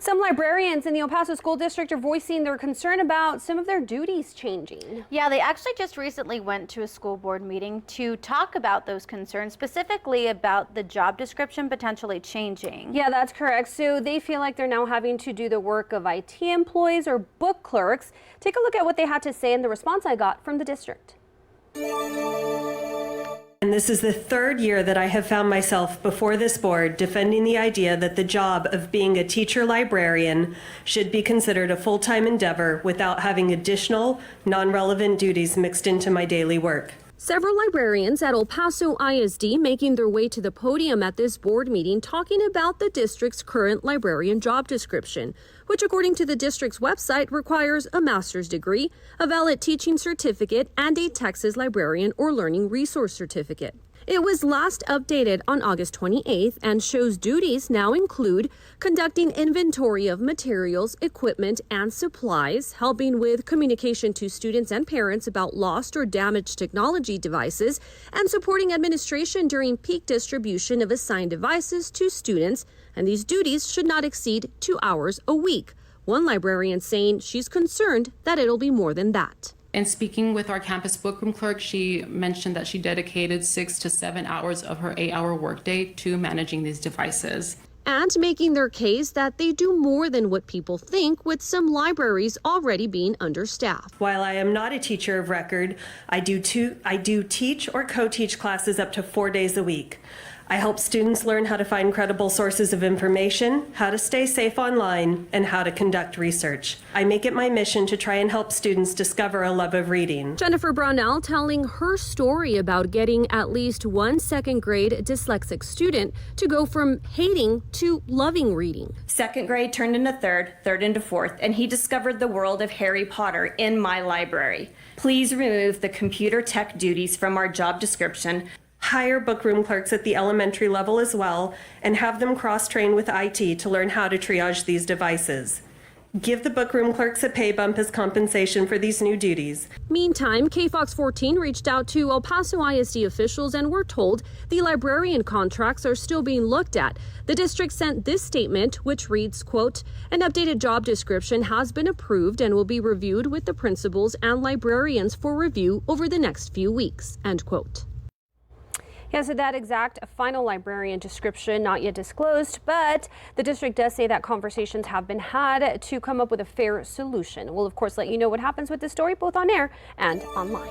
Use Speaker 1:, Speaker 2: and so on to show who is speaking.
Speaker 1: Some librarians in the El Paso School District are voicing their concern about some of their duties changing.
Speaker 2: Yeah, they actually just recently went to a school board meeting to talk about those concerns, specifically about the job description potentially changing.
Speaker 1: Yeah, that's correct. So they feel like they're now having to do the work of IT employees or book clerks. Take a look at what they had to say in the response I got from the district.
Speaker 3: And this is the third year that I have found myself before this board defending the idea that the job of being a teacher librarian should be considered a full-time endeavor without having additional, non-relevant duties mixed into my daily work.
Speaker 1: Several librarians at El Paso ISD making their way to the podium at this board meeting talking about the district's current librarian job description, which according to the district's website requires a master's degree, a valid teaching certificate, and a Texas librarian or learning resource certificate. It was last updated on August 28th and shows duties now include conducting inventory of materials, equipment, and supplies, helping with communication to students and parents about lost or damaged technology devices, and supporting administration during peak distribution of assigned devices to students. And these duties should not exceed 2 hours a week. One librarian saying she's concerned that it'll be more than that.
Speaker 4: In speaking with our campus bookroom clerk, she mentioned that she dedicated 6 to 7 hours of her 8-hour workday to managing these devices.
Speaker 1: And making their case that they do more than what people think, with some libraries already being understaffed.
Speaker 3: While I am not a teacher of record, I do teach or co-teach classes up to 4 days a week. I help students learn how to find credible sources of information, how to stay safe online, and how to conduct research. I make it my mission to try and help students discover a love of reading.
Speaker 1: Jennifer Brownell telling her story about getting at least one second grade dyslexic student to go from hating to loving reading.
Speaker 5: Second grade turned into third into fourth, and he discovered the world of Harry Potter in my library. Please remove the computer tech duties from our job description.
Speaker 3: Hire bookroom clerks at the elementary level as well, and have them cross-train with IT to learn how to triage these devices. Give the bookroom clerks a pay bump as compensation for these new duties.
Speaker 1: Meantime, KFOX 14 reached out to El Paso ISD officials and were told the librarian contracts are still being looked at. The district sent this statement, which reads, quote, "An updated job description has been approved and will be reviewed with the principals and librarians for review over the next few weeks," end quote. Yeah, so that exact final librarian description not yet disclosed, but the district does say that conversations have been had to come up with a fair solution. We'll, of course, let you know what happens with this story both on air and online.